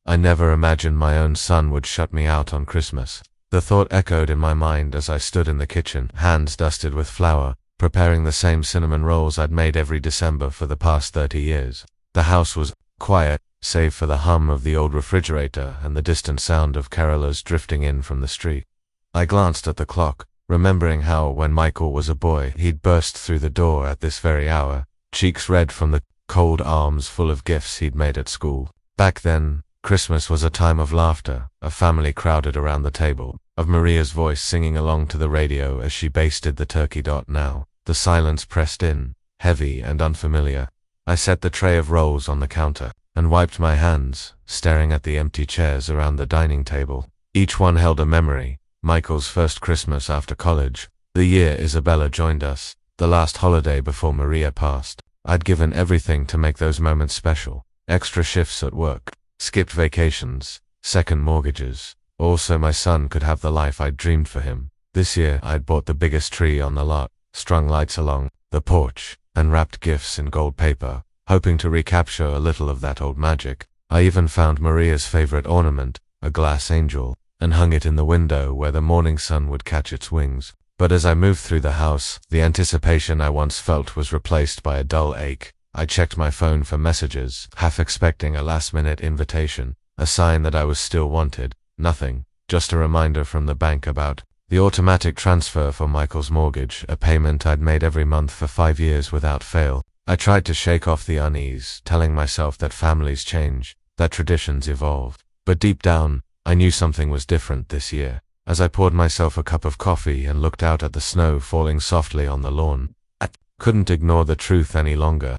I never imagined my own son would shut me out on Christmas. The thought echoed in my mind as I stood in the kitchen, hands dusted with flour, preparing the same cinnamon rolls I'd made every December for the past 30 years. The house was quiet, save for the hum of the old refrigerator and the distant sound of carolers drifting in from the street. I glanced at the clock, remembering how, when Michael was a boy, he'd burst through the door at this very hour, cheeks red from the cold arms full of gifts he'd made at school. Back then, Christmas was a time of laughter, a family crowded around the table, of Maria's voice singing along to the radio as she basted the turkey. Now, the silence pressed in, heavy and unfamiliar. I set the tray of rolls on the counter, and wiped my hands, staring at the empty chairs around the dining table. Each one held a memory. Michael's first Christmas after college, the year Isabella joined us, the last holiday before Maria passed. I'd given everything to make those moments special. Extra shifts at work, skipped vacations, second mortgages, all so my son could have the life I'd dreamed for him. This year I'd bought the biggest tree on the lot, strung lights along the porch, and wrapped gifts in gold paper, hoping to recapture a little of that old magic. I even found Maria's favorite ornament, a glass angel, and hung it in the window where the morning sun would catch its wings. But as I moved through the house, the anticipation I once felt was replaced by a dull ache. I checked my phone for messages, half expecting a last-minute invitation, a sign that I was still wanted. Nothing, just a reminder from the bank about the automatic transfer for Michael's mortgage, a payment I'd made every month for 5 years without fail. I tried to shake off the unease, telling myself that families change, that traditions evolve. But deep down, I knew something was different this year. As I poured myself a cup of coffee and looked out at the snow falling softly on the lawn, I couldn't ignore the truth any longer.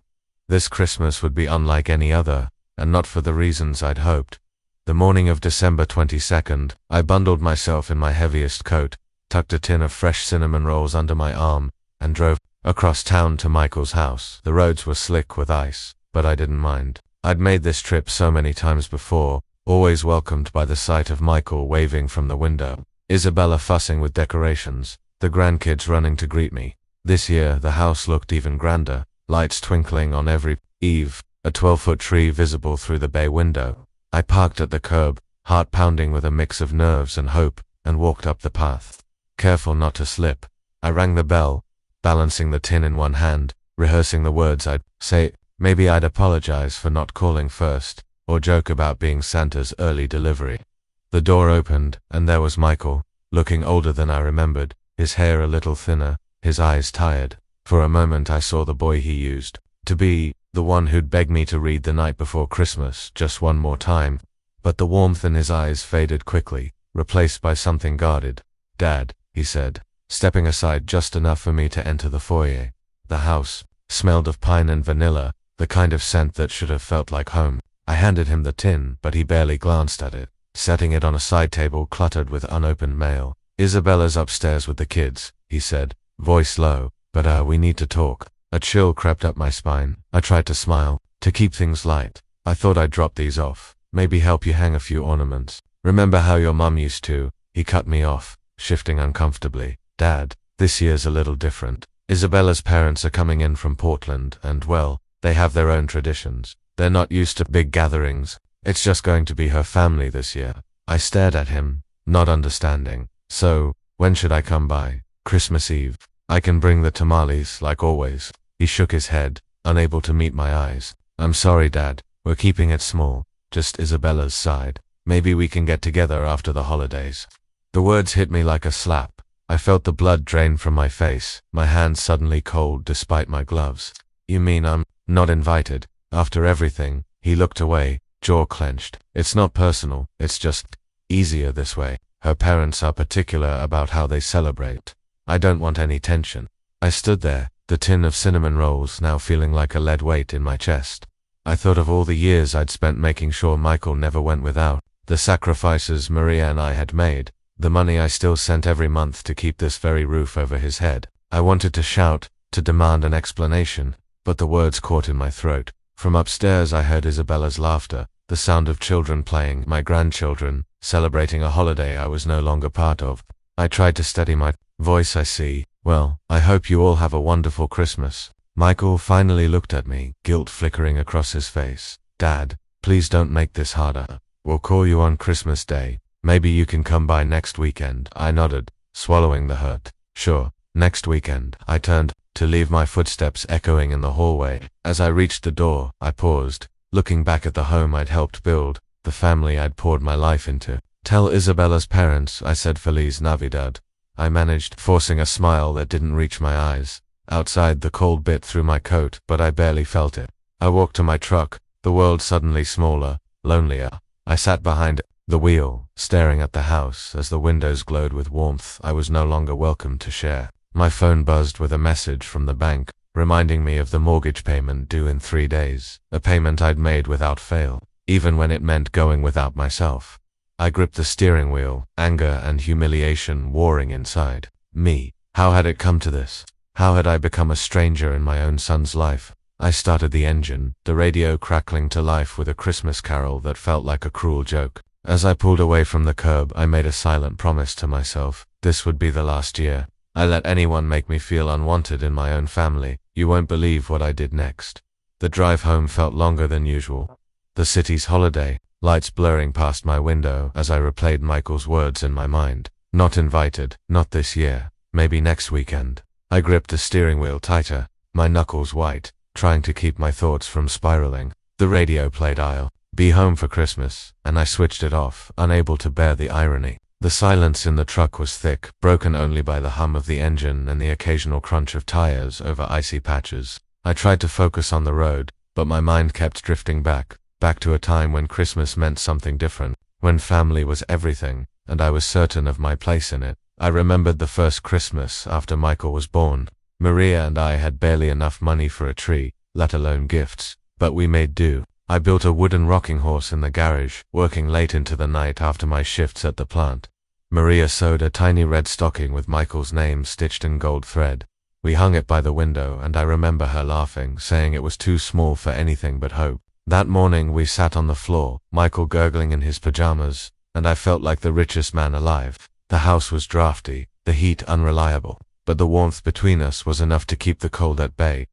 This Christmas would be unlike any other, and not for the reasons I'd hoped. The morning of December 22nd, I bundled myself in my heaviest coat, tucked a tin of fresh cinnamon rolls under my arm, and drove across town to Michael's house. The roads were slick with ice, but I didn't mind. I'd made this trip so many times before, always welcomed by the sight of Michael waving from the window, Isabella fussing with decorations, the grandkids running to greet me. This year, the house looked even grander, lights twinkling on every eave, a 12-foot tree visible through the bay window. I parked at the curb, heart pounding with a mix of nerves and hope, and walked up the path. Careful not to slip, I rang the bell, balancing the tin in one hand, rehearsing the words I'd say. Maybe I'd apologize for not calling first, or joke about being Santa's early delivery. The door opened, and there was Michael, looking older than I remembered, his hair a little thinner, his eyes tired. For a moment I saw the boy he used to be, the one who'd begged me to read the night before Christmas just one more time, but the warmth in his eyes faded quickly, replaced by something guarded. "Dad," he said, stepping aside just enough for me to enter the foyer. The house smelled of pine and vanilla, the kind of scent that should have felt like home. I handed him the tin, but he barely glanced at it, setting it on a side table cluttered with unopened mail. "Isabella's upstairs with the kids," he said, voice low, "but we need to talk." A chill crept up my spine. I tried to smile, to keep things light. "I thought I'd drop these off, maybe help you hang a few ornaments. Remember how your mum used to?" He cut me off, shifting uncomfortably. "Dad, this year's a little different. Isabella's parents are coming in from Portland, and well, they have their own traditions. They're not used to big gatherings. It's just going to be her family this year." I stared at him, not understanding. "So, when should I come by?" "Christmas Eve. I can bring the tamales, like always." He shook his head, unable to meet my eyes. "I'm sorry, Dad. We're keeping it small, just Isabella's side. Maybe we can get together after the holidays." The words hit me like a slap. I felt the blood drain from my face, my hands suddenly cold despite my gloves. "You mean I'm not invited? After everything?" He looked away, jaw clenched. "It's not personal, it's just easier this way. Her parents are particular about how they celebrate. I don't want any tension." I stood there, the tin of cinnamon rolls now feeling like a lead weight in my chest. I thought of all the years I'd spent making sure Michael never went without, the sacrifices Maria and I had made, the money I still sent every month to keep this very roof over his head. I wanted to shout, to demand an explanation, but the words caught in my throat. From upstairs I heard Isabella's laughter, the sound of children playing, my grandchildren, celebrating a holiday I was no longer part of. I tried to steady my voice. "I see. Well, I hope you all have a wonderful Christmas." Michael finally looked at me, guilt flickering across his face. "Dad, please don't make this harder. We'll call you on Christmas Day. Maybe you can come by next weekend. I nodded, swallowing the hurt. Sure, next weekend. I turned to leave, my footsteps echoing in the hallway. As I reached the door, I paused, looking back at the home I'd helped build, the family I'd poured my life into. Tell Isabella's parents, I said, Feliz Navidad. I managed, forcing a smile that didn't reach my eyes. Outside, the cold bit through my coat, but I barely felt it. I walked to my truck, the world suddenly smaller, lonelier. I sat behind the wheel, staring at the house as the windows glowed with warmth I was no longer welcome to share. My phone buzzed with a message from the bank, reminding me of the mortgage payment due in 3 days, a payment I'd made without fail, even when it meant going without myself. I gripped the steering wheel, anger and humiliation warring inside me. How had it come to this? How had I become a stranger in my own son's life? I started the engine, the radio crackling to life with a Christmas carol that felt like a cruel joke. As I pulled away from the curb, I made a silent promise to myself. This would be the last year I let anyone make me feel unwanted in my own family. You won't believe what I did next. The drive home felt longer than usual. The city's holiday, lights blurring past my window as I replayed Michael's words in my mind. Not invited, not this year, maybe next weekend. I gripped the steering wheel tighter, my knuckles white, trying to keep my thoughts from spiraling. The radio played I'll be home for Christmas, and I switched it off, unable to bear the irony. The silence in the truck was thick, broken only by the hum of the engine and the occasional crunch of tires over icy patches. I tried to focus on the road, but my mind kept drifting back to a time when Christmas meant something different, when family was everything, and I was certain of my place in it. I remembered the first Christmas after Michael was born. Maria and I had barely enough money for a tree, let alone gifts, but we made do. I built a wooden rocking horse in the garage, working late into the night after my shifts at the plant. Maria sewed a tiny red stocking with Michael's name stitched in gold thread. We hung it by the window, and I remember her laughing, saying it was too small for anything but hope. That morning we sat on the floor, Michael gurgling in his pajamas, and I felt like the richest man alive. The house was drafty, the heat unreliable, but the warmth between us was enough to keep the cold at bay.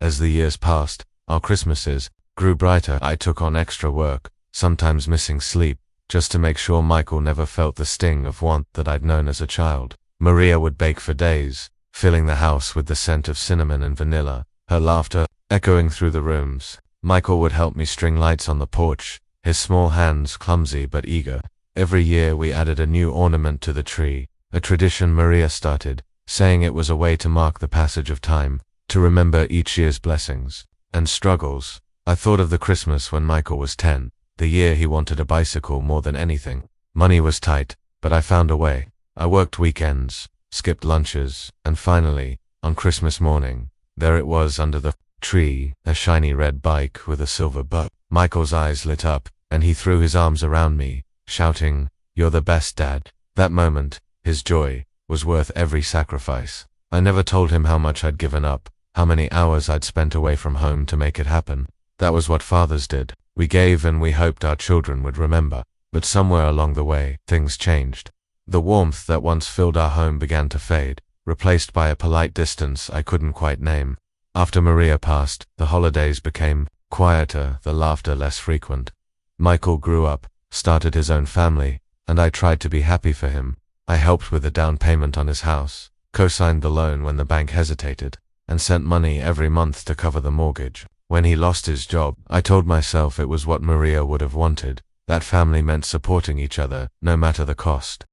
As the years passed, our Christmases grew brighter. I took on extra work, sometimes missing sleep, just to make sure Michael never felt the sting of want that I'd known as a child. Maria would bake for days, filling the house with the scent of cinnamon and vanilla, her laughter echoing through the rooms. Michael would help me string lights on the porch, his small hands clumsy but eager. Every year we added a new ornament to the tree, a tradition Maria started, saying it was a way to mark the passage of time, to remember each year's blessings and struggles. I thought of the Christmas when Michael was 10, the year he wanted a bicycle more than anything. Money was tight, but I found a way. I worked weekends, skipped lunches, and finally, on Christmas morning, there it was under the tree, a shiny red bike with a silver bow. Michael's eyes lit up, and he threw his arms around me, shouting, "You're the best, Dad." That moment, his joy, was worth every sacrifice. I never told him how much I'd given up, how many hours I'd spent away from home to make it happen. That was what fathers did. We gave and we hoped our children would remember. But somewhere along the way, things changed. The warmth that once filled our home began to fade, replaced by a polite distance I couldn't quite name. After Maria passed, the holidays became quieter, the laughter less frequent. Michael grew up, started his own family, and I tried to be happy for him. I helped with the down payment on his house, co-signed the loan when the bank hesitated, and sent money every month to cover the mortgage. When he lost his job, I told myself it was what Maria would have wanted. That family meant supporting each other, no matter the cost.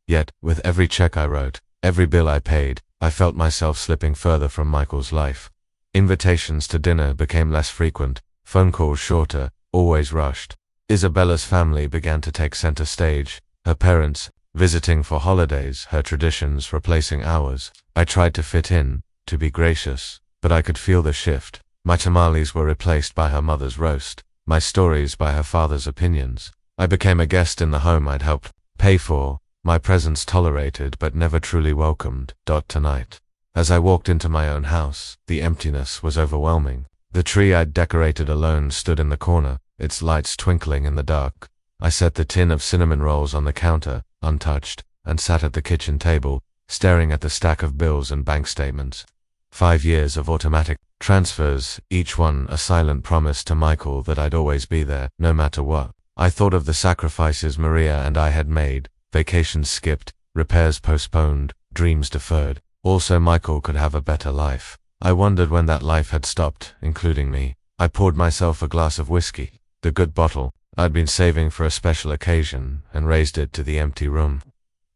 Yet, with every check I wrote, every bill I paid, I felt myself slipping further from Michael's life. Invitations to dinner became less frequent, phone calls shorter, always rushed. Isabella's family began to take center stage, her parents visiting for holidays, her traditions replacing ours. I tried to fit in, to be gracious, but I could feel the shift. My tamales were replaced by her mother's roast, my stories by her father's opinions. I became a guest in the home I'd helped pay for, my presence tolerated but never truly welcomed. Tonight, as I walked into my own house, the emptiness was overwhelming. The tree I'd decorated alone stood in the corner, its lights twinkling in the dark. I set the tin of cinnamon rolls on the counter, untouched, and sat at the kitchen table, staring at the stack of bills and bank statements. 5 years of automatic transfers, each one a silent promise to Michael that I'd always be there, no matter what. I thought of the sacrifices Maria and I had made, vacations skipped, repairs postponed, dreams deferred. Also, Michael could have a better life. I wondered when that life had stopped, including me. I poured myself a glass of whiskey, the good bottle I'd been saving for a special occasion, and raised it to the empty room.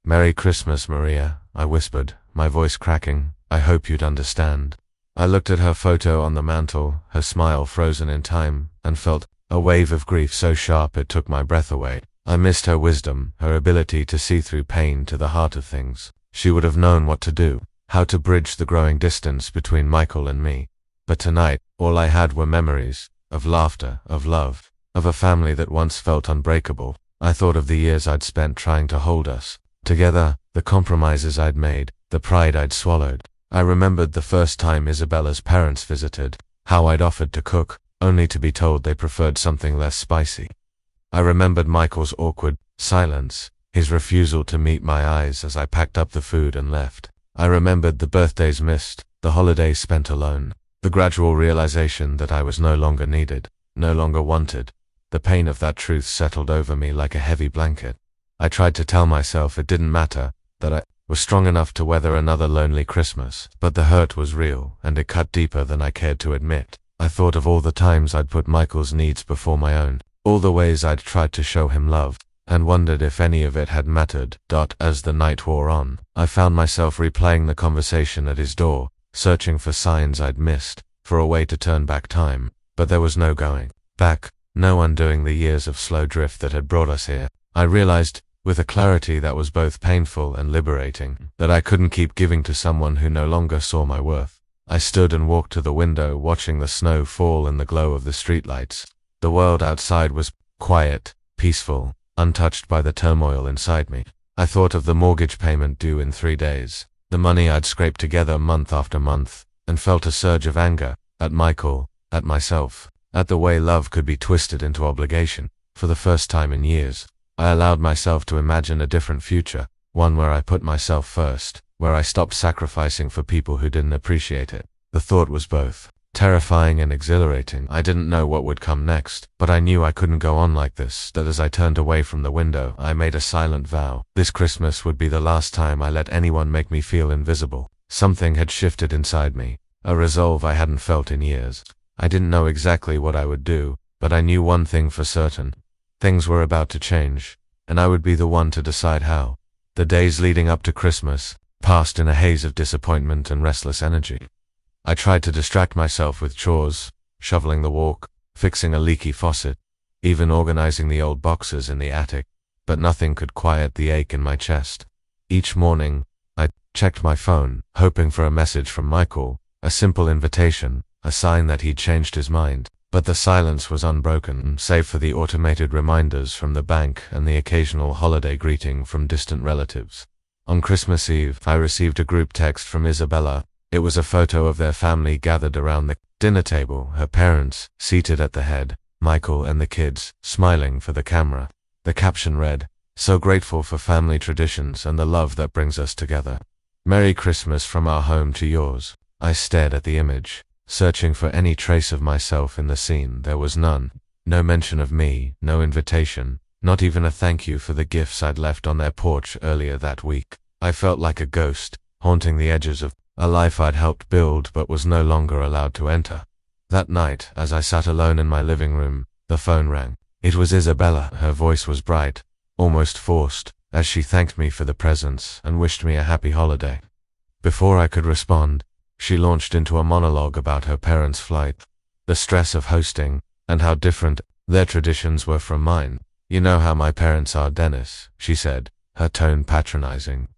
"Merry Christmas, Maria," I whispered, my voice cracking. "I hope you'd understand." I looked at her photo on the mantel, her smile frozen in time, and felt a wave of grief so sharp it took my breath away. I missed her wisdom, her ability to see through pain to the heart of things. She would have known what to do, how to bridge the growing distance between Michael and me. But tonight, all I had were memories, of laughter, of love, of a family that once felt unbreakable. I thought of the years I'd spent trying to hold us together, the compromises I'd made, the pride I'd swallowed. I remembered the first time Isabella's parents visited, how I'd offered to cook, only to be told they preferred something less spicy. I remembered Michael's awkward silence, his refusal to meet my eyes as I packed up the food and left. I remembered the birthdays missed, the holidays spent alone, the gradual realization that I was no longer needed, no longer wanted. The pain of that truth settled over me like a heavy blanket. I tried to tell myself it didn't matter, that I was strong enough to weather another lonely Christmas, but the hurt was real, and it cut deeper than I cared to admit. I thought of all the times I'd put Michael's needs before my own, all the ways I'd tried to show him love, and wondered if any of it had mattered. As the night wore on, I found myself replaying the conversation at his door, searching for signs I'd missed, for a way to turn back time, but there was no going back, no undoing the years of slow drift that had brought us here. I realized, with a clarity that was both painful and liberating, that I couldn't keep giving to someone who no longer saw my worth. I stood and walked to the window, watching the snow fall in the glow of the streetlights. The world outside was quiet, peaceful, untouched by the turmoil inside me. I thought of the mortgage payment due in 3 days, the money I'd scraped together month after month, and felt a surge of anger, at Michael, at myself, at the way love could be twisted into obligation. For the first time in years, I allowed myself to imagine a different future, one where I put myself first, where I stopped sacrificing for people who didn't appreciate it. The thought was both terrifying and exhilarating. I didn't know what would come next, but I knew I couldn't go on like this. That as I turned away from the window, I made a silent vow. This Christmas would be the last time I let anyone make me feel invisible. Something had shifted inside me, a resolve I hadn't felt in years. I didn't know exactly what I would do, but I knew one thing for certain. Things were about to change, and I would be the one to decide how. The days leading up to Christmas passed in a haze of disappointment and restless energy. I tried to distract myself with chores, shoveling the walk, fixing a leaky faucet, even organizing the old boxes in the attic, but nothing could quiet the ache in my chest. Each morning, I checked my phone, hoping for a message from Michael, a simple invitation, a sign that he'd changed his mind. But the silence was unbroken, save for the automated reminders from the bank and the occasional holiday greeting from distant relatives. On Christmas Eve, I received a group text from Isabella. It was a photo of their family gathered around the dinner table, her parents seated at the head, Michael and the kids smiling for the camera. The caption read, "So grateful for family traditions and the love that brings us together. Merry Christmas from our home to yours." I stared at the image, searching for any trace of myself in the scene. There was none. No mention of me, no invitation, not even a thank you for the gifts I'd left on their porch earlier that week. I felt like a ghost, haunting the edges of a life I'd helped build but was no longer allowed to enter. That night, as I sat alone in my living room, the phone rang. It was Isabella. Her voice was bright, almost forced, as she thanked me for the presents and wished me a happy holiday. Before I could respond, she launched into a monologue about her parents' flight, the stress of hosting, and how different their traditions were from mine. "You know how my parents are, Dennis," she said, her tone patronizing.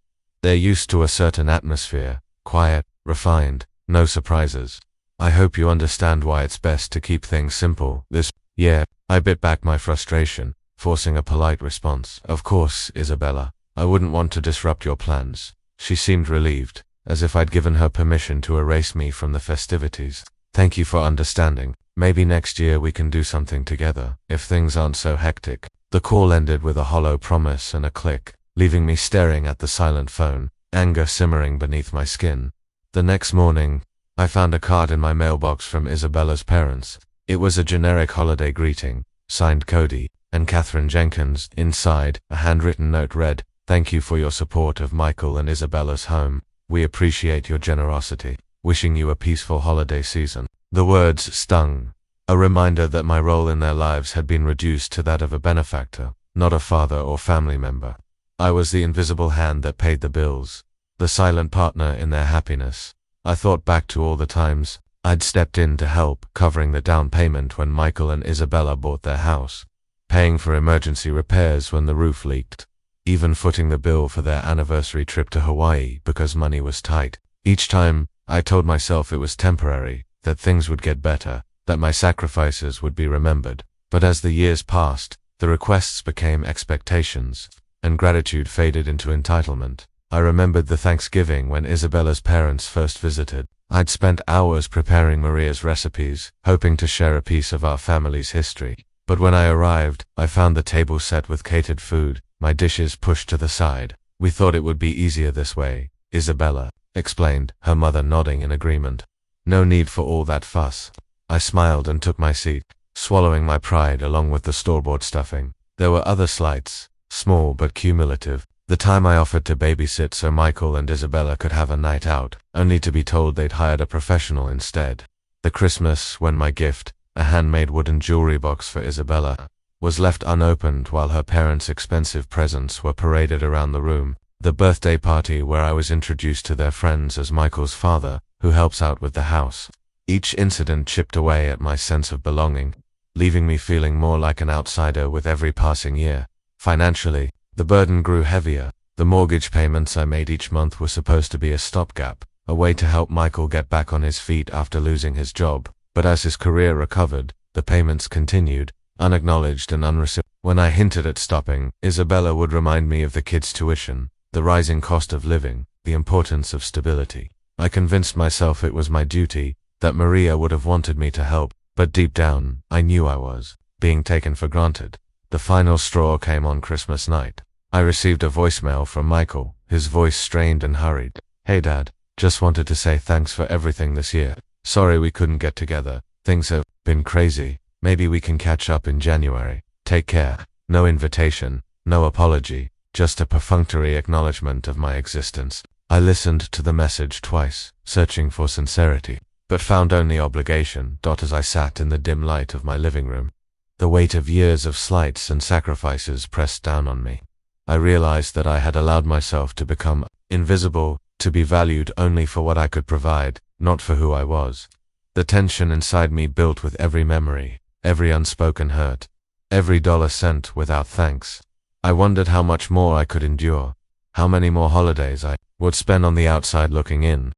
"They're used to a certain atmosphere, quiet, refined, no surprises. I hope you understand why it's best to keep things simple this year." I bit back my frustration, forcing a polite response. "Of course, Isabella. I wouldn't want to disrupt your plans." She seemed relieved, as if I'd given her permission to erase me from the festivities. "Thank you for understanding. Maybe next year we can do something together, if things aren't so hectic." The call ended with a hollow promise and a click, leaving me staring at the silent phone, anger simmering beneath my skin. The next morning, I found a card in my mailbox from Isabella's parents. It was a generic holiday greeting, signed Cody, and Catherine Jenkins. Inside, a handwritten note read, "Thank you for your support of Michael and Isabella's home. We appreciate your generosity. Wishing you a peaceful holiday season." The words stung. A reminder that my role in their lives had been reduced to that of a benefactor, not a father or family member. I was the invisible hand that paid the bills, the silent partner in their happiness. I thought back to all the times I'd stepped in to help, covering the down payment when Michael and Isabella bought their house, paying for emergency repairs when the roof leaked, even footing the bill for their anniversary trip to Hawaii because money was tight. Each time, I told myself it was temporary, that things would get better, that my sacrifices would be remembered. But as the years passed, the requests became expectations, and gratitude faded into entitlement. I remembered the Thanksgiving when Isabella's parents first visited. I'd spent hours preparing Maria's recipes, hoping to share a piece of our family's history. But when I arrived, I found the table set with catered food, my dishes pushed to the side. "We thought it would be easier this way," Isabella explained, her mother nodding in agreement. "No need for all that fuss." I smiled and took my seat, swallowing my pride along with the store-bought stuffing. There were other slights, small but cumulative. The time I offered to babysit so Michael and Isabella could have a night out, only to be told they'd hired a professional instead. The Christmas when my gift, a handmade wooden jewelry box for Isabella, was left unopened while her parents' expensive presents were paraded around the room. The birthday party where I was introduced to their friends as Michael's father, who helps out with the house. Each incident chipped away at my sense of belonging, leaving me feeling more like an outsider with every passing year. Financially, the burden grew heavier. The mortgage payments I made each month were supposed to be a stopgap, a way to help Michael get back on his feet after losing his job. But as his career recovered, the payments continued, unacknowledged and unreciprocated. When I hinted at stopping, Isabella would remind me of the kids' tuition, the rising cost of living, the importance of stability. I convinced myself it was my duty, that Maria would have wanted me to help, but deep down, I knew I was being taken for granted. The final straw came on Christmas night. I received a voicemail from Michael, his voice strained and hurried. "Hey Dad, just wanted to say thanks for everything this year. Sorry we couldn't get together. Things have been crazy. Maybe we can catch up in January. Take care." No invitation, no apology, just a perfunctory acknowledgement of my existence. I listened to the message twice, searching for sincerity, but found only obligation. As I sat in the dim light of my living room, the weight of years of slights and sacrifices pressed down on me. I realized that I had allowed myself to become invisible, to be valued only for what I could provide, not for who I was. The tension inside me built with every memory, every unspoken hurt, every dollar sent without thanks. I wondered how much more I could endure, how many more holidays I would spend on the outside looking in.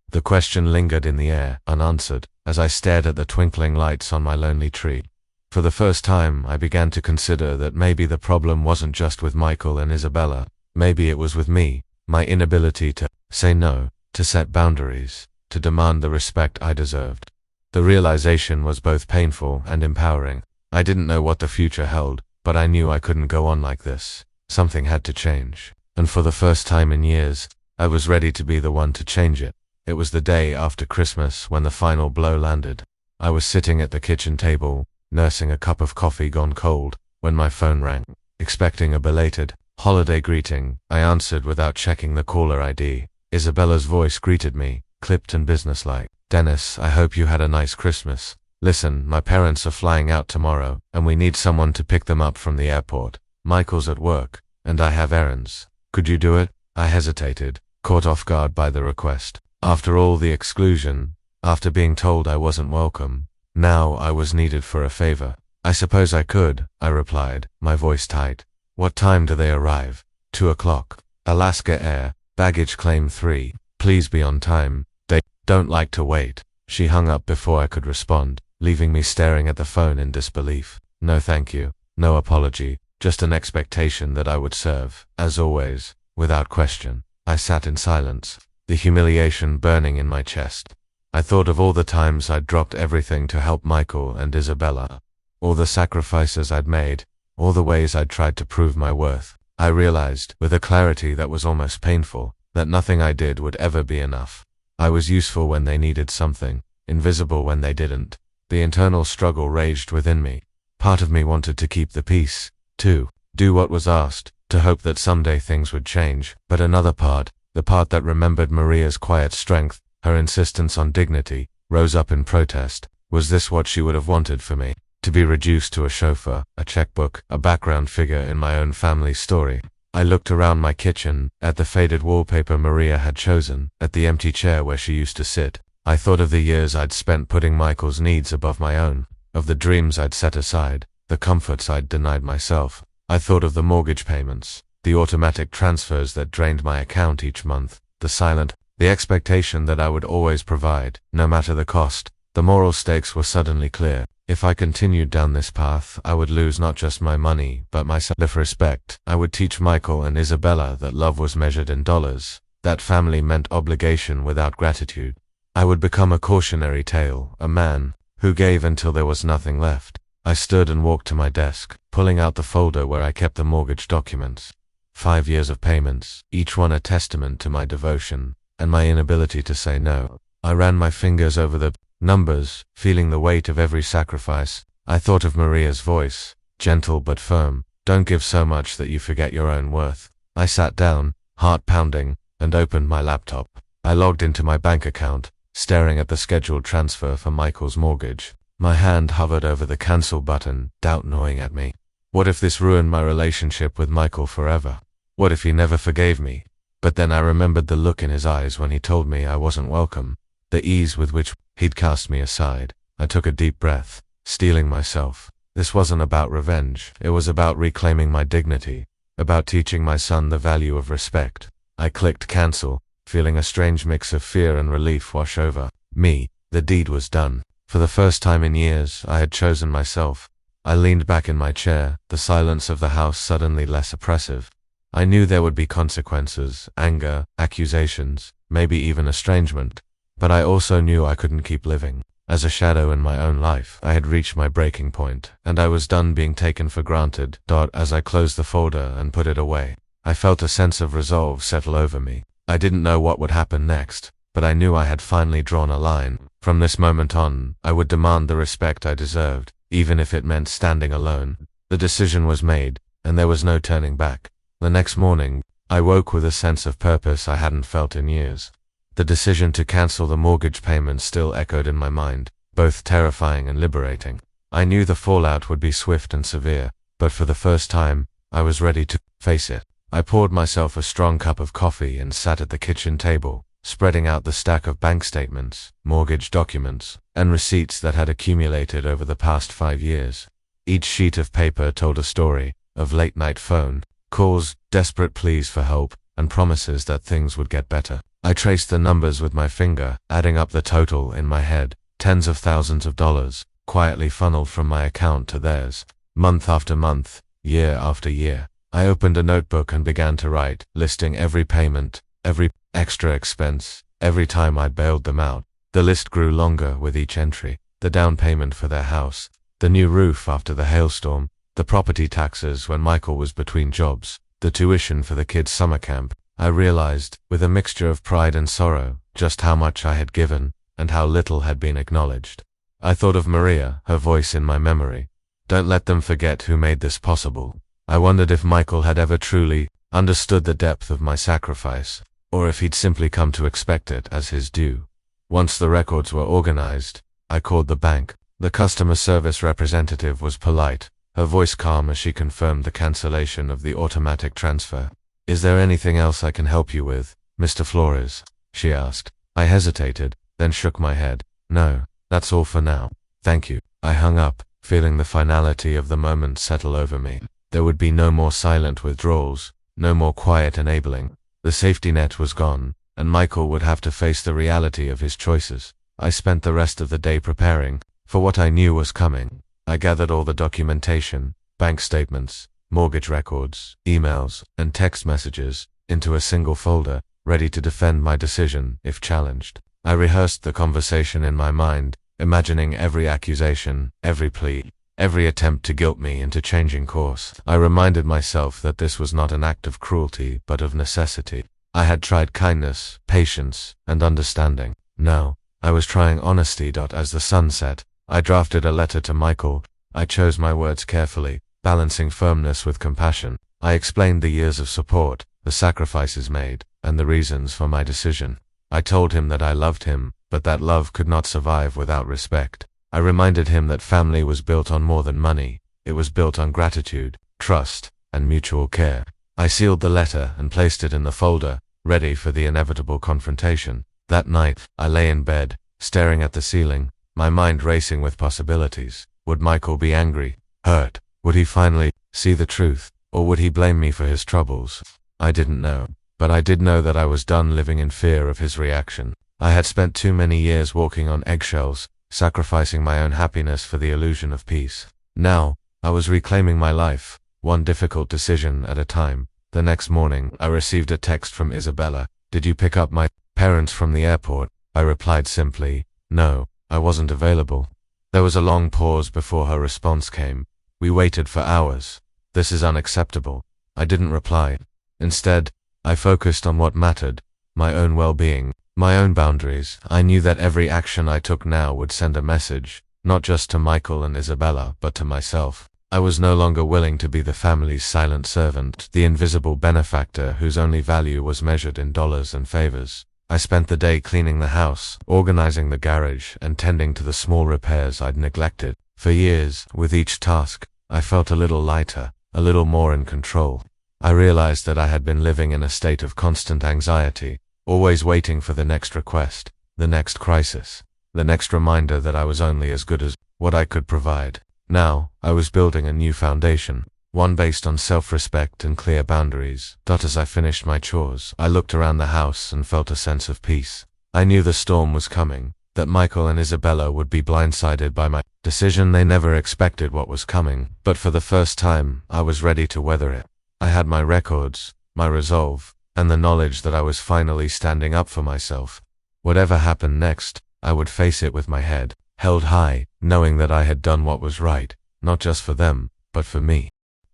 The question lingered in the air, unanswered, as I stared at the twinkling lights on my lonely tree. For the first time, I began to consider that maybe the problem wasn't just with Michael and Isabella. Maybe it was with me, my inability to say no, to set boundaries, to demand the respect I deserved. The realization was both painful and empowering. I didn't know what the future held, but I knew I couldn't go on like this. Something had to change. And for the first time in years, I was ready to be the one to change it. It was the day after Christmas when the final blow landed. I was sitting at the kitchen table, nursing a cup of coffee gone cold, when my phone rang. Expecting a belated holiday greeting, I answered without checking the caller ID. Isabella's voice greeted me, clipped and businesslike. "Dennis, I hope you had a nice Christmas. Listen, my parents are flying out tomorrow, and we need someone to pick them up from the airport. Michael's at work, and I have errands. Could you do it?" I hesitated, caught off guard by the request. After all the exclusion, after being told I wasn't welcome, now I was needed for a favor. "I suppose I could," I replied, my voice tight. "What time do they arrive?" 2 o'clock. Alaska Air, baggage claim 3. Please be on time. They don't like to wait. She hung up before I could respond, leaving me staring at the phone in disbelief. No thank you, no apology, just an expectation that I would serve, as always, without question. I sat in silence, the humiliation burning in my chest. I thought of all the times I'd dropped everything to help Michael and Isabella, all the sacrifices I'd made, all the ways I'd tried to prove my worth. I realized, with a clarity that was almost painful, that nothing I did would ever be enough. I was useful when they needed something, invisible when they didn't. The internal struggle raged within me. Part of me wanted to keep the peace, To do what was asked, to hope that someday things would change. But another part, the part that remembered Maria's quiet strength, her insistence on dignity, rose up in protest. Was this what she would have wanted for me? To be reduced to a chauffeur, a checkbook, a background figure in my own family story? I looked around my kitchen, at the faded wallpaper Maria had chosen, at the empty chair where she used to sit. I thought of the years I'd spent putting Michael's needs above my own, of the dreams I'd set aside, the comforts I'd denied myself. I thought of the mortgage payments, the automatic transfers that drained my account each month, the expectation that I would always provide, no matter the cost. The moral stakes were suddenly clear. If I continued down this path, I would lose not just my money, but my self-respect. I would teach Michael and Isabella that love was measured in dollars, that family meant obligation without gratitude. I would become a cautionary tale, a man who gave until there was nothing left. I stood and walked to my desk, pulling out the folder where I kept the mortgage documents. 5 years of payments, each one a testament to my devotion and my inability to say no. I ran my fingers over the numbers, feeling the weight of every sacrifice. I thought of Maria's voice, gentle but firm. Don't give so much that you forget your own worth. I sat down, heart pounding, and opened my laptop. I logged into my bank account, staring at the scheduled transfer for Michael's mortgage. My hand hovered over the cancel button, doubt gnawing at me. What if this ruined my relationship with Michael forever? What if he never forgave me? But then I remembered the look in his eyes when he told me I wasn't welcome, the ease with which he'd cast me aside. I took a deep breath, steeling myself. This wasn't about revenge. It was about reclaiming my dignity, about teaching my son the value of respect. I clicked cancel, feeling a strange mix of fear and relief wash over me. The deed was done. For the first time in years, I had chosen myself. I leaned back in my chair, the silence of the house suddenly less oppressive. I knew there would be consequences, anger, accusations, maybe even estrangement. But I also knew I couldn't keep living as a shadow in my own life. I had reached my breaking point, and I was done being taken for granted. As I closed the folder and put it away, I felt a sense of resolve settle over me. I didn't know what would happen next, but I knew I had finally drawn a line. From this moment on, I would demand the respect I deserved, even if it meant standing alone. The decision was made, and there was no turning back. The next morning, I woke with a sense of purpose I hadn't felt in years. The decision to cancel the mortgage payments still echoed in my mind, both terrifying and liberating. I knew the fallout would be swift and severe, but for the first time, I was ready to face it. I poured myself a strong cup of coffee and sat at the kitchen table, spreading out the stack of bank statements, mortgage documents, and receipts that had accumulated over the past 5 years. Each sheet of paper told a story of late-night phone calls, desperate pleas for help, and promises that things would get better. I traced the numbers with my finger, adding up the total in my head. Tens of thousands of dollars, quietly funneled from my account to theirs, month after month, year after year. I opened a notebook and began to write, listing every payment, every extra expense, every time I'd bailed them out. The list grew longer with each entry. The down payment for their house, the new roof after the hailstorm, the property taxes when Michael was between jobs, the tuition for the kids' summer camp. I realized, with a mixture of pride and sorrow, just how much I had given, and how little had been acknowledged. I thought of Maria, her voice in my memory. Don't let them forget who made this possible. I wondered if Michael had ever truly understood the depth of my sacrifice, or if he'd simply come to expect it as his due. Once the records were organized, I called the bank. The customer service representative was polite, her voice calm as she confirmed the cancellation of the automatic transfer. "Is there anything else I can help you with, Mr. Flores?" she asked. I hesitated, then shook my head. "No, that's all for now. Thank you." I hung up, feeling the finality of the moment settle over me. There would be no more silent withdrawals, no more quiet enabling. The safety net was gone, and Michael would have to face the reality of his choices. I spent the rest of the day preparing for what I knew was coming. I gathered all the documentation, bank statements, mortgage records, emails, and text messages into a single folder, ready to defend my decision if challenged. I rehearsed the conversation in my mind, imagining every accusation, every plea, every attempt to guilt me into changing course. I reminded myself that this was not an act of cruelty, but of necessity. I had tried kindness, patience, and understanding. Now, I was trying honesty. As the sun set, I drafted a letter to Michael. I chose my words carefully, balancing firmness with compassion. I explained the years of support, the sacrifices made, and the reasons for my decision. I told him that I loved him, but that love could not survive without respect. I reminded him that family was built on more than money. It was built on gratitude, trust, and mutual care. I sealed the letter and placed it in the folder, ready for the inevitable confrontation. That night, I lay in bed, staring at the ceiling, my mind racing with possibilities. Would Michael be angry, hurt? Would he finally see the truth? Or would he blame me for his troubles? I didn't know. But I did know that I was done living in fear of his reaction. I had spent too many years walking on eggshells, sacrificing my own happiness for the illusion of peace. Now, I was reclaiming my life, one difficult decision at a time. The next morning, I received a text from Isabella. "Did you pick up my parents from the airport?" I replied simply, "No, I wasn't available." There was a long pause before her response came. "We waited for hours. This is unacceptable." I didn't reply. Instead, I focused on what mattered, my own well-being, my own boundaries. I knew that every action I took now would send a message, not just to Michael and Isabella, but to myself. I was no longer willing to be the family's silent servant, the invisible benefactor whose only value was measured in dollars and favors. I spent the day cleaning the house, organizing the garage, and tending to the small repairs I'd neglected. For years, with each task, I felt a little lighter, a little more in control. I realized that I had been living in a state of constant anxiety, always waiting for the next request, the next crisis, the next reminder that I was only as good as what I could provide. Now, I was building a new foundation, one based on self-respect and clear boundaries. As I finished my chores, I looked around the house and felt a sense of peace. I knew the storm was coming, that Michael and Isabella would be blindsided by my decision. They never expected what was coming, but for the first time, I was ready to weather it. I had my records, my resolve, and the knowledge that I was finally standing up for myself. Whatever happened next, I would face it with my head held high, knowing that I had done what was right, not just for them, but for me.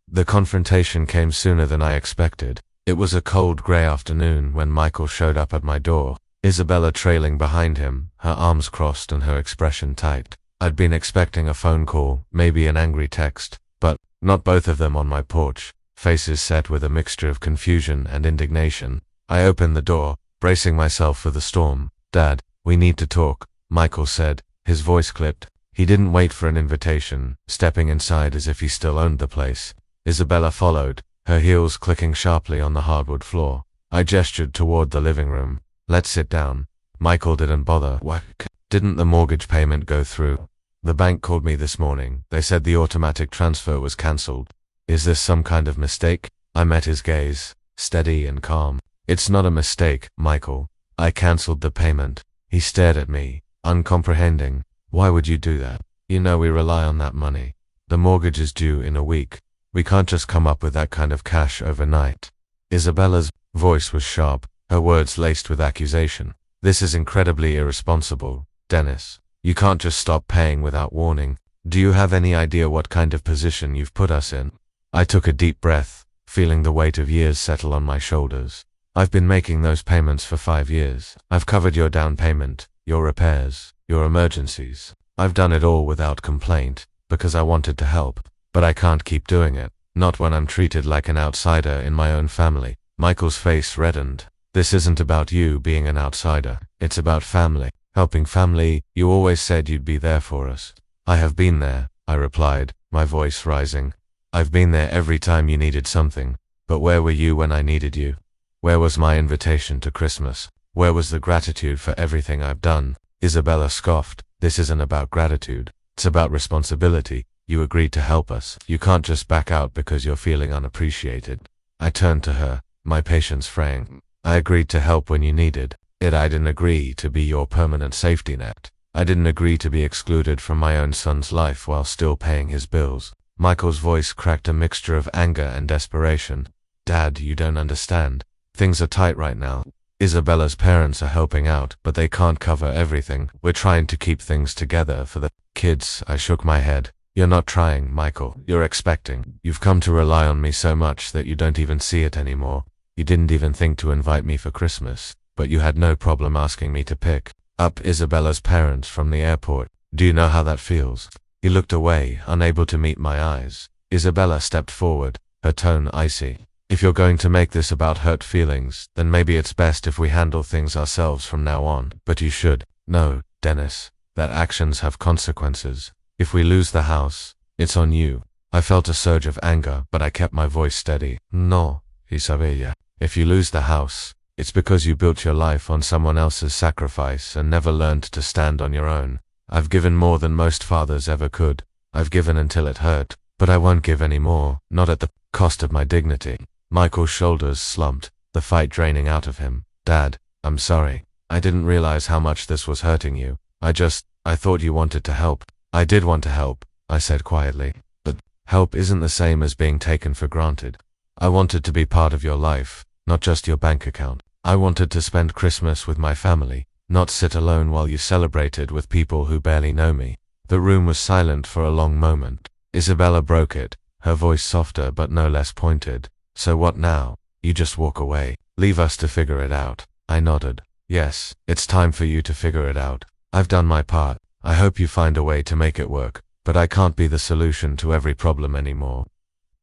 The confrontation came sooner than I expected. It was a cold gray afternoon when Michael showed up at my door, Isabella trailing behind him, her arms crossed and her expression tight. I'd been expecting a phone call, maybe an angry text, but not both of them on my porch, faces set with a mixture of confusion and indignation. I opened the door, bracing myself for the storm. "Dad, we need to talk," Michael said, his voice clipped. He didn't wait for an invitation, stepping inside as if he still owned the place. Isabella followed, her heels clicking sharply on the hardwood floor. I gestured toward the living room. "Let's sit down." Michael didn't bother. "What? Didn't the mortgage payment go through?" "The bank called me this morning. They said the automatic transfer was cancelled." "Is this some kind of mistake?" I met his gaze, steady and calm. "It's not a mistake, Michael. I cancelled the payment." He stared at me, uncomprehending. "Why would you do that? You know we rely on that money. The mortgage is due in a week. We can't just come up with that kind of cash overnight." Isabella's voice was sharp, her words laced with accusation. "This is incredibly irresponsible, Dennis. You can't just stop paying without warning. Do you have any idea what kind of position you've put us in?" I took a deep breath, feeling the weight of years settle on my shoulders. "I've been making those payments for 5 years. I've covered your down payment, your repairs, your emergencies. I've done it all without complaint, because I wanted to help. But I can't keep doing it, not when I'm treated like an outsider in my own family." Michael's face reddened. "This isn't about you being an outsider. It's about family. Helping family. You always said you'd be there for us." "I have been there," I replied, my voice rising. "I've been there every time you needed something. But where were you when I needed you? Where was my invitation to Christmas? Where was the gratitude for everything I've done?" Isabella scoffed. "This isn't about gratitude. It's about responsibility. You agreed to help us. You can't just back out because you're feeling unappreciated." I turned to her, my patience fraying. "I agreed to help when you needed it. I didn't agree to be your permanent safety net. I didn't agree to be excluded from my own son's life while still paying his bills." Michael's voice cracked a mixture of anger and desperation. "Dad, you don't understand. Things are tight right now. Isabella's parents are helping out, but they can't cover everything. We're trying to keep things together for the kids." I shook my head. "You're not trying, Michael. You're expecting. You've come to rely on me so much that you don't even see it anymore. You didn't even think to invite me for Christmas, but you had no problem asking me to pick up Isabella's parents from the airport. Do you know how that feels?" He looked away, unable to meet my eyes. Isabella stepped forward, her tone icy. If you're going to make this about hurt feelings, then maybe it's best if we handle things ourselves from now on. But you should know, Dennis, that actions have consequences. If we lose the house, it's on you. I felt a surge of anger, but I kept my voice steady. No, Isabella. If you lose the house, it's because you built your life on someone else's sacrifice and never learned to stand on your own. I've given more than most fathers ever could. I've given until it hurt, but I won't give any more, not at the cost of my dignity. Michael's shoulders slumped, the fight draining out of him. Dad, I'm sorry. I didn't realize how much this was hurting you. I thought you wanted to help. I did want to help, I said quietly. But help isn't the same as being taken for granted. I wanted to be part of your life, not just your bank account. I wanted to spend Christmas with my family, not sit alone while you celebrated with people who barely know me. The room was silent for a long moment. Isabella broke it, her voice softer but no less pointed. So what now? You just walk away. Leave us to figure it out. I nodded. Yes, it's time for you to figure it out. I've done my part. I hope you find a way to make it work, but I can't be the solution to every problem anymore.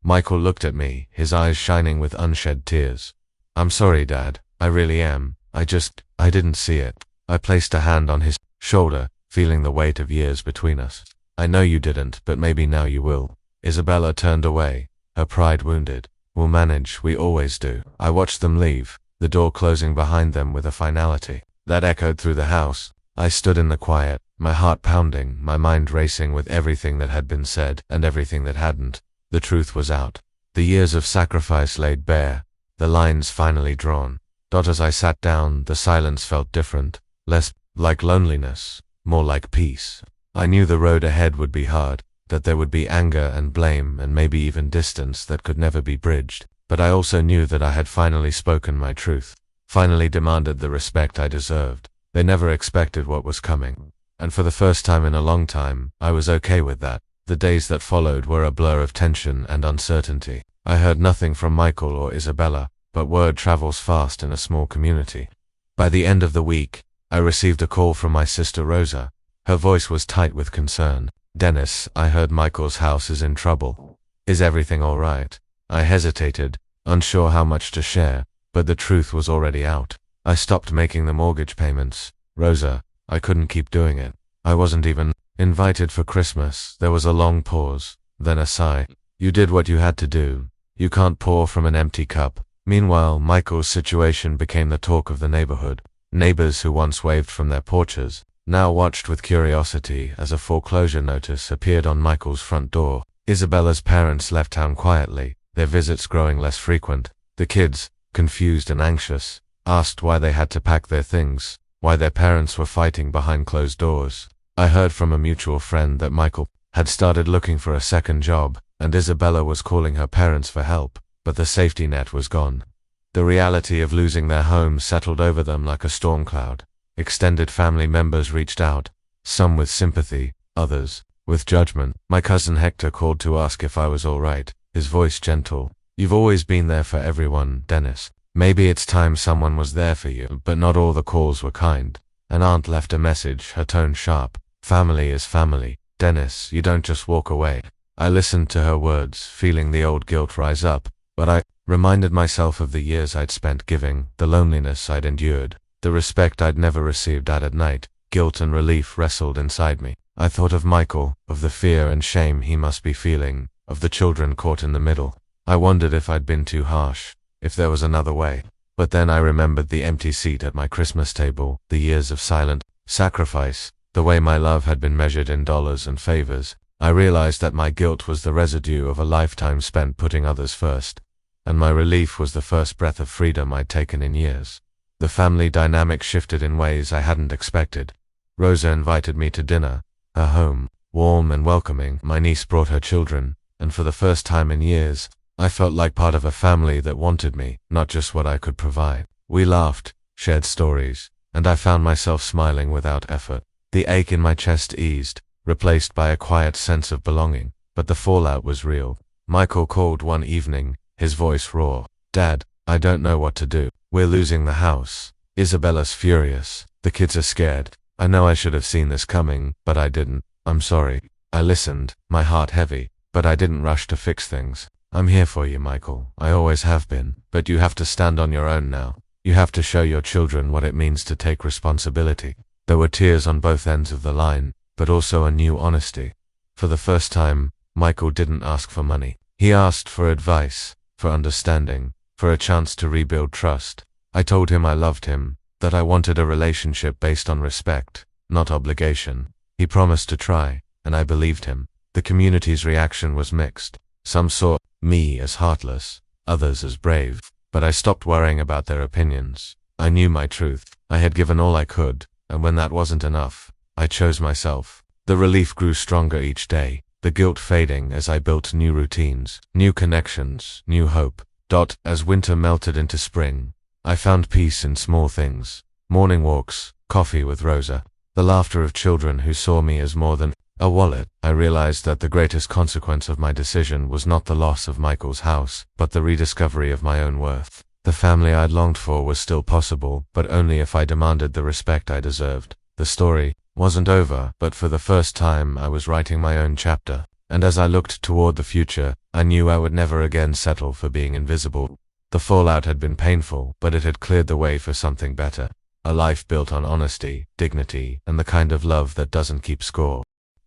Michael looked at me, his eyes shining with unshed tears. I'm sorry, Dad. I really am. I didn't see it. I placed a hand on his shoulder, feeling the weight of years between us. I know you didn't, but maybe now you will. Isabella turned away, her pride wounded. We'll manage, we always do. I watched them leave, the door closing behind them with a finality that echoed through the house. I stood in the quiet, my heart pounding, my mind racing with everything that had been said and everything that hadn't. The truth was out. The years of sacrifice laid bare, the lines finally drawn. As I sat down, the silence felt different, less like loneliness, more like peace. I knew the road ahead would be hard, that there would be anger and blame and maybe even distance that could never be bridged. But I also knew that I had finally spoken my truth, finally demanded the respect I deserved. They never expected what was coming. And for the first time in a long time, I was okay with that. The days that followed were a blur of tension and uncertainty. I heard nothing from Michael or Isabella, but word travels fast in a small community. By the end of the week, I received a call from my sister Rosa. Her voice was tight with concern. Dennis, I heard Michael's house is in trouble. Is everything all right? I hesitated, unsure how much to share, but the truth was already out. I stopped making the mortgage payments. Rosa, I couldn't keep doing it. I wasn't even invited for Christmas. There was a long pause, then a sigh. You did what you had to do. You can't pour from an empty cup. Meanwhile, Michael's situation became the talk of the neighborhood. Neighbors who once waved from their porches now watched with curiosity as a foreclosure notice appeared on Michael's front door. Isabella's parents left town quietly, their visits growing less frequent. The kids, confused and anxious, asked why they had to pack their things, why their parents were fighting behind closed doors. I heard from a mutual friend that Michael had started looking for a second job, and Isabella was calling her parents for help, but the safety net was gone. The reality of losing their home settled over them like a storm cloud. Extended family members reached out, some with sympathy, others with judgment. My cousin Hector called to ask if I was all right, his voice gentle. You've always been there for everyone, Dennis. Maybe it's time someone was there for you, but not all the calls were kind. An aunt left a message, her tone sharp. Family is family. Dennis, you don't just walk away. I listened to her words, feeling the old guilt rise up, but I reminded myself of the years I'd spent giving, the loneliness I'd endured, the respect I'd never received at night. Guilt and relief wrestled inside me. I thought of Michael, of the fear and shame he must be feeling, of the children caught in the middle. I wondered if I'd been too harsh, if there was another way. But then I remembered the empty seat at my Christmas table, the years of silent sacrifice, the way my love had been measured in dollars and favors. I realized that my guilt was the residue of a lifetime spent putting others first, and my relief was the first breath of freedom I'd taken in years. The family dynamic shifted in ways I hadn't expected. Rosa invited me to dinner, her home, warm and welcoming. My niece brought her children, and for the first time in years, I felt like part of a family that wanted me, not just what I could provide. We laughed, shared stories, and I found myself smiling without effort. The ache in my chest eased, replaced by a quiet sense of belonging, but the fallout was real. Michael called one evening, his voice raw. Dad, I don't know what to do. We're losing the house. Isabella's furious. The kids are scared. I know I should have seen this coming, but I didn't. I'm sorry. I listened, my heart heavy. but I didn't rush to fix things. I'm here for you, Michael. I always have been, but you have to stand on your own now. You have to show your children what it means to take responsibility. There were tears on both ends of the line, but also a new honesty. For the first time, Michael didn't ask for money. He asked for advice, for understanding, for a chance to rebuild trust. I told him I loved him, that I wanted a relationship based on respect, not obligation. He promised to try, and I believed him. The community's reaction was mixed. Some saw me as heartless, others as brave, but I stopped worrying about their opinions. I knew my truth. I had given all I could, and when that wasn't enough, I chose myself. The relief grew stronger each day, the guilt fading as I built new routines, new connections, new hope. As winter melted into spring, I found peace in small things. Morning walks, coffee with Rosa, the laughter of children who saw me as more than a wallet. I realized that the greatest consequence of my decision was not the loss of Michael's house, but the rediscovery of my own worth. The family I'd longed for was still possible, but only if I demanded the respect I deserved. The story wasn't over, but for the first time I was writing my own chapter. And as I looked toward the future, I knew I would never again settle for being invisible. The fallout had been painful, but it had cleared the way for something better. A life built on honesty, dignity, and the kind of love that doesn't keep score.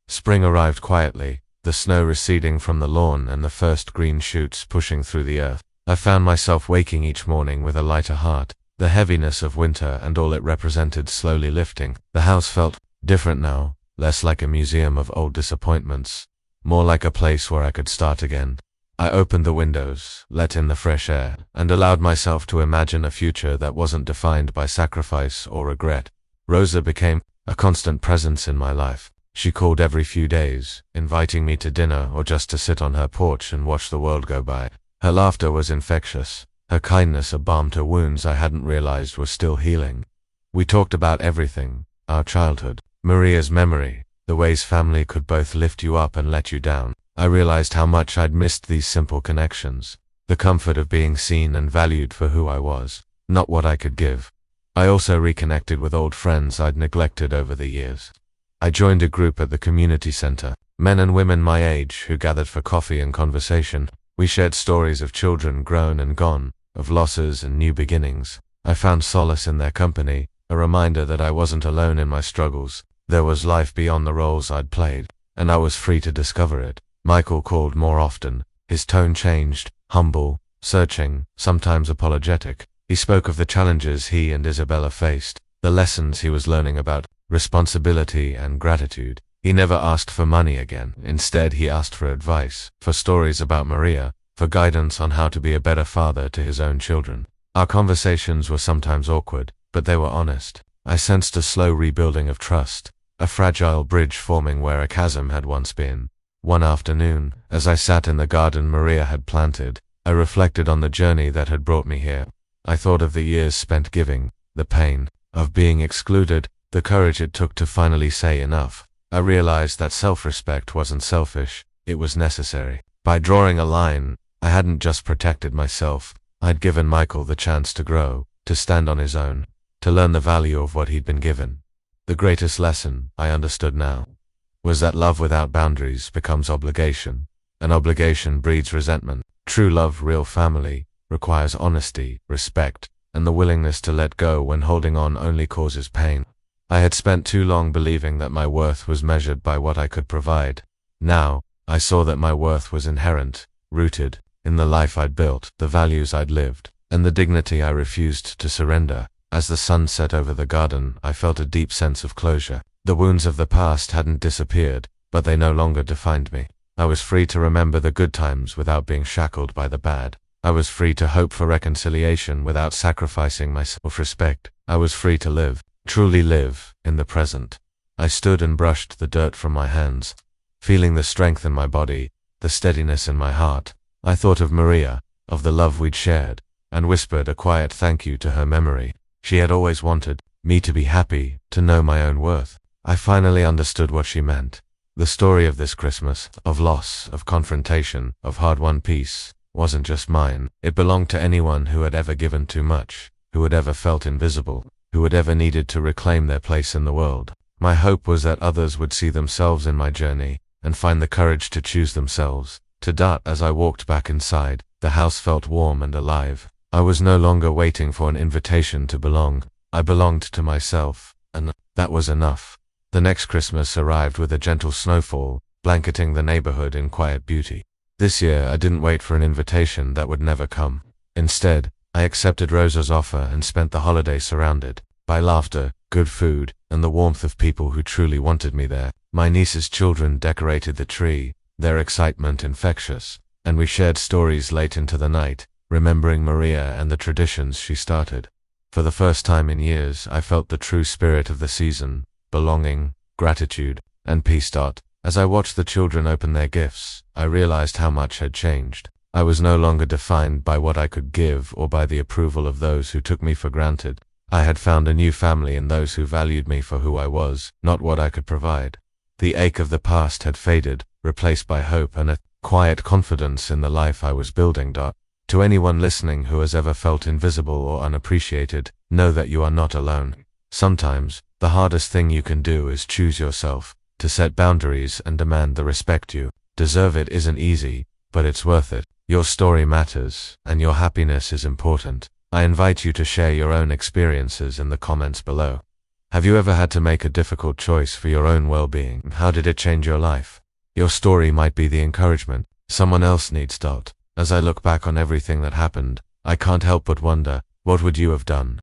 Spring arrived quietly, the snow receding from the lawn and the first green shoots pushing through the earth. I found myself waking each morning with a lighter heart. The heaviness of winter and all it represented slowly lifting. The house felt different now, less like a museum of old disappointments, more like a place where I could start again. I opened the windows, let in the fresh air, and allowed myself to imagine a future that wasn't defined by sacrifice or regret. Rosa became a constant presence in my life. She called every few days, inviting me to dinner or just to sit on her porch and watch the world go by. Her laughter was infectious, her kindness a balm to wounds I hadn't realized were still healing. We talked about everything, our childhood, Maria's memory, the ways family could both lift you up and let you down. I realized how much I'd missed these simple connections, the comfort of being seen and valued for who I was, not what I could give. I also reconnected with old friends I'd neglected over the years. I joined a group at the community center, men and women my age who gathered for coffee and conversation. We shared stories of children grown and gone, of losses and new beginnings. I found solace in their company, a reminder that I wasn't alone in my struggles. There was life beyond the roles I'd played, and I was free to discover it. Michael called more often. His tone changed, humble, searching, sometimes apologetic. He spoke of the challenges he and Isabella faced, the lessons he was learning about responsibility and gratitude. He never asked for money again. Instead, he asked for advice, for stories about Maria, for guidance on how to be a better father to his own children. Our conversations were sometimes awkward, but they were honest. I sensed a slow rebuilding of trust, a fragile bridge forming where a chasm had once been. One afternoon, as I sat in the garden Maria had planted, I reflected on the journey that had brought me here. I thought of the years spent giving, the pain of being excluded, the courage it took to finally say enough. I realized that self-respect wasn't selfish, it was necessary. By drawing a line, I hadn't just protected myself, I'd given Michael the chance to grow, to stand on his own, to learn the value of what he'd been given. The greatest lesson, I understood now, was that love without boundaries becomes obligation, and obligation breeds resentment. True love, real family, requires honesty, respect, and the willingness to let go when holding on only causes pain. I had spent too long believing that my worth was measured by what I could provide. Now, I saw that my worth was inherent, rooted in the life I'd built, the values I'd lived, and the dignity I refused to surrender. As the sun set over the garden, I felt a deep sense of closure. The wounds of the past hadn't disappeared, but they no longer defined me. I was free to remember the good times without being shackled by the bad. I was free to hope for reconciliation without sacrificing my self-respect. I was free to live, truly live, in the present. I stood and brushed the dirt from my hands, feeling the strength in my body, the steadiness in my heart. I thought of Maria, of the love we'd shared, and whispered a quiet thank you to her memory. She had always wanted me to be happy, to know my own worth. I finally understood what she meant. The story of this Christmas, of loss, of confrontation, of hard-won peace, wasn't just mine. It belonged to anyone who had ever given too much, who had ever felt invisible, who had ever needed to reclaim their place in the world. My hope was that others would see themselves in my journey, and find the courage to choose themselves. As I walked back inside, the house felt warm and alive. I was no longer waiting for an invitation to belong. I belonged to myself, and that was enough. The next Christmas arrived with a gentle snowfall, blanketing the neighborhood in quiet beauty. This year, I didn't wait for an invitation that would never come. Instead, I accepted Rosa's offer and spent the holiday surrounded by laughter, good food, and the warmth of people who truly wanted me there. My niece's children decorated the tree, their excitement infectious, and we shared stories late into the night, remembering Maria and the traditions she started. For the first time in years, I felt the true spirit of the season: belonging, gratitude, and peace. As I watched the children open their gifts, I realized how much had changed. I was no longer defined by what I could give or by the approval of those who took me for granted. I had found a new family in those who valued me for who I was, not what I could provide. The ache of the past had faded, replaced by hope and a quiet confidence in the life I was building. To anyone listening who has ever felt invisible or unappreciated, know that you are not alone. Sometimes, the hardest thing you can do is choose yourself. To set boundaries and demand the respect you deserve. It isn't easy, but it's worth it. Your story matters, and your happiness is important. I invite you to share your own experiences in the comments below. Have you ever had to make a difficult choice for your own well-being? How did it change your life? Your story might be the encouragement someone else needs. As I look back on everything that happened, I can't help but wonder, what would you have done?